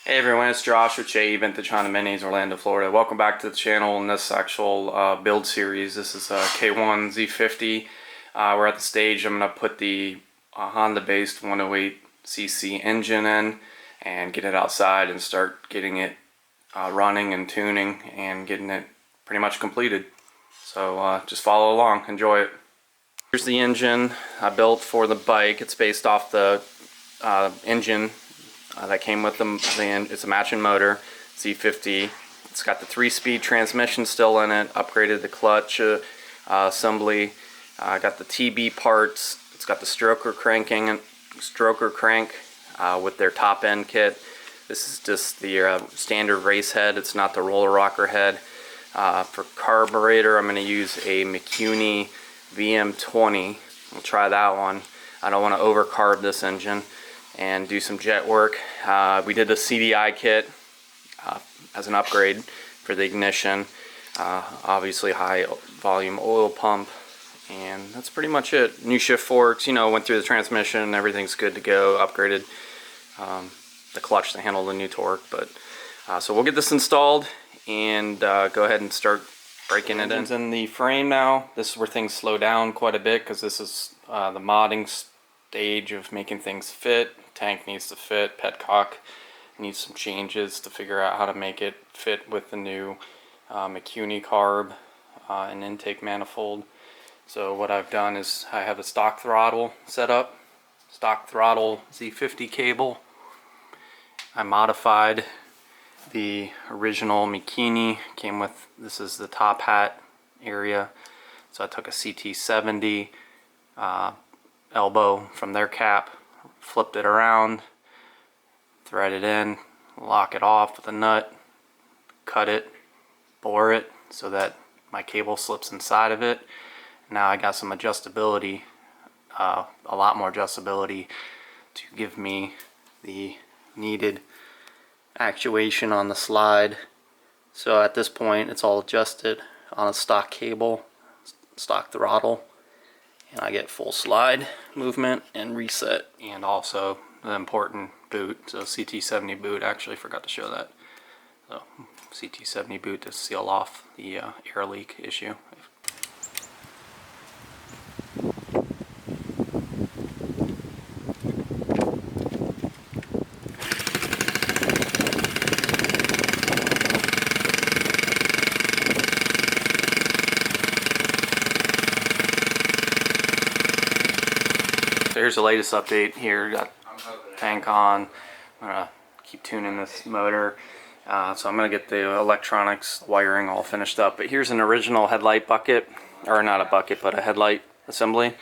Hey everyone, it's Josh with Z50 Minis, Orlando, Florida. Welcome back to the channel in this actual build series. This is K1 Z50. We're at the stage I'm going to put the Honda-based 108cc engine in and get it outside and start getting it running and tuning and getting it pretty much completed. So just follow along, enjoy it. Here's the engine I built for the bike. It's based off the engine that came with it's a matching motor, Z50. It's got the 3-speed transmission still in it, upgraded the clutch assembly, got the TB parts. It's got the stroker crank with their top end kit. This is just the standard race head, it's not the roller rocker head. For carburetor, I'm going to use a McCune VM20. We'll try that one. I don't want to overcarb this engine and do some jet work. We did the CDI kit as an upgrade for the ignition. Obviously high volume oil pump, and that's pretty much it. New shift forks, went through the transmission, everything's good to go. Upgraded the clutch to handle the new torque. But so we'll get this installed and go ahead and start breaking it in. It's in the frame now. This is where things slow down quite a bit because this is the modding stage of making things fit. Tank needs to fit, petcock needs some changes to figure out how to make it fit with the new McCune carb and intake manifold. So what I've done is I have a stock throttle set up, stock throttle Z50 cable. I modified the original McCune, came with, this is the top hat area, so I took a CT70 elbow from their cap, flipped it around, thread it in, lock it off with a nut, cut it, bore it so that my cable slips inside of it. Now I got some adjustability, a lot more adjustability to give me the needed actuation on the slide. So at this point it's all adjusted on a stock cable, stock throttle, and I get full slide movement and reset, and also the important boot. So CT70 boot, actually forgot to show that. So CT70 boot to seal off the air leak issue. So here's the latest update here. Got tank on. I'm gonna keep tuning this motor. So I'm gonna get the electronics wiring all finished up. But here's an original headlight bucket, or not a bucket, but a headlight assembly.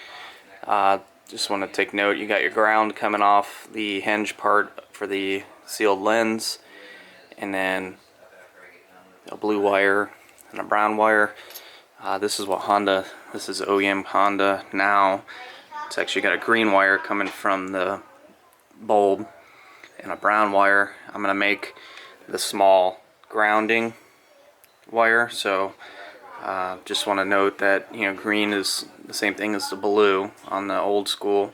Just want to take note, you got your ground coming off the hinge part for the sealed lens, and then a blue wire and a brown wire. This is what Honda, this is OEM Honda now. It's actually got a green wire coming from the bulb and a brown wire. I'm going to make the small grounding wire. So just want to note that green is the same thing as the blue on the old school,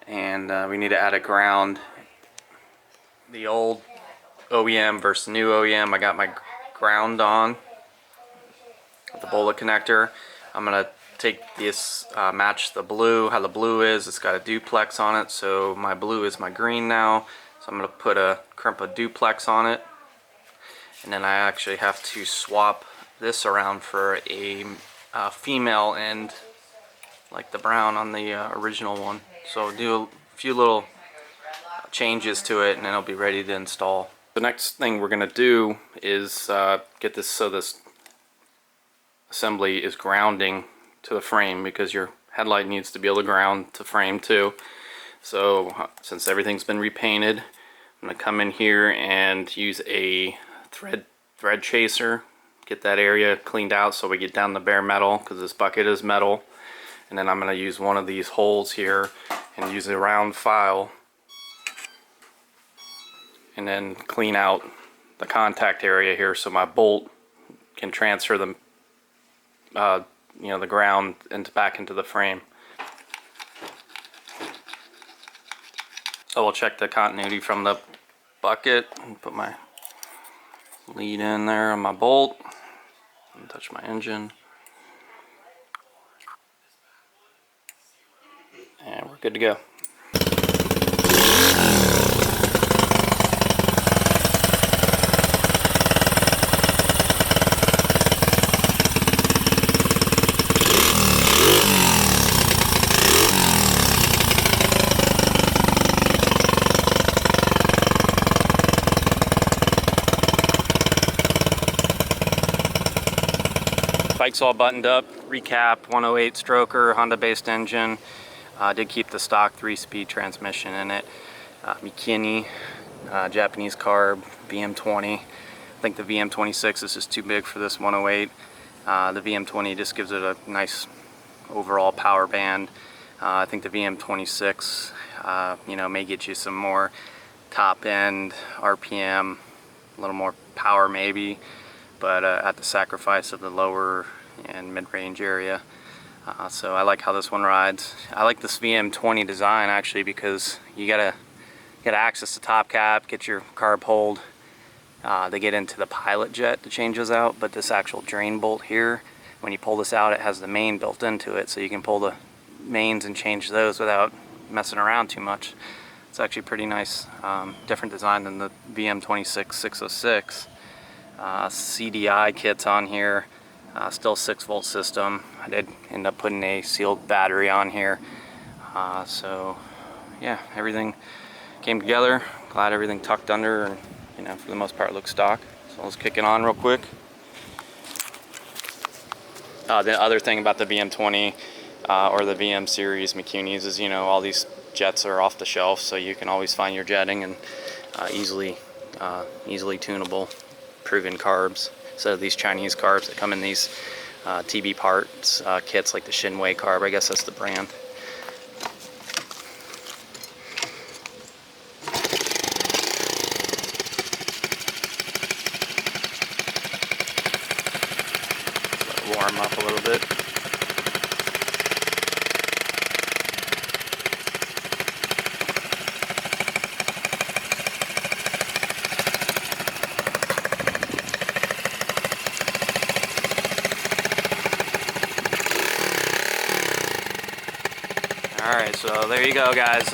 and we need to add a ground. The old OEM versus new OEM, I got my ground on with the bullet connector. I'm going to take this, match the blue, how the blue is. It's got a duplex on it, so my blue is my green now. So I'm going to crimp a duplex on it, and then I actually have to swap this around for a female end, like the brown on the original one. So do a few little changes to it, and then it'll be ready to install. The next thing we're going to do is get this so this assembly is grounding to the frame, because your headlight needs to be able to ground to frame too. So since everything's been repainted, I'm going to come in here and use a thread chaser, get that area cleaned out so we get down the bare metal, because this bucket is metal. And then I'm going to use one of these holes here and use a round file and then clean out the contact area here so my bolt can transfer the the ground back into the frame. So we'll check the continuity from the bucket and put my lead in there on my bolt and touch my engine. And we're good to go. Bike's all buttoned up. Recap: 108 stroker, Honda based engine. Did keep the stock 3-speed transmission in it. Mikini, Japanese carb, VM20. I think the VM26 is just too big for this 108. The VM20 just gives it a nice overall power band. I think the VM26 you know, may get you some more top end RPM, a little more power maybe, but at the sacrifice of the lower and mid-range area. So I like how this one rides. I like this VM20 design actually because you gotta access the top cap, get your carb hold. They get into the pilot jet to change those out, but this actual drain bolt here, when you pull this out, it has the main built into it, so you can pull the mains and change those without messing around too much. It's actually pretty nice, different design than the VM26 606. CDI kits on here, still 6-volt system. I did end up putting a sealed battery on here. So yeah, everything came together. Glad everything tucked under, and you know, for the most part looks stock. So let's kick it on real quick. The other thing about the VM20 or the VM series Mikunis is, you know, all these jets are off the shelf, so you can always find your jetting and easily tunable, proven carbs. So these Chinese carbs that come in these TB parts kits, like the Shinwei carb, I guess that's the brand. Let it warm up a little bit. Alright, so there you go guys,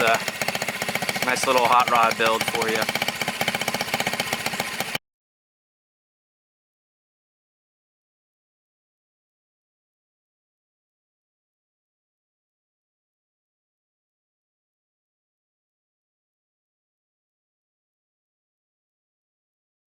nice little hot rod build for you.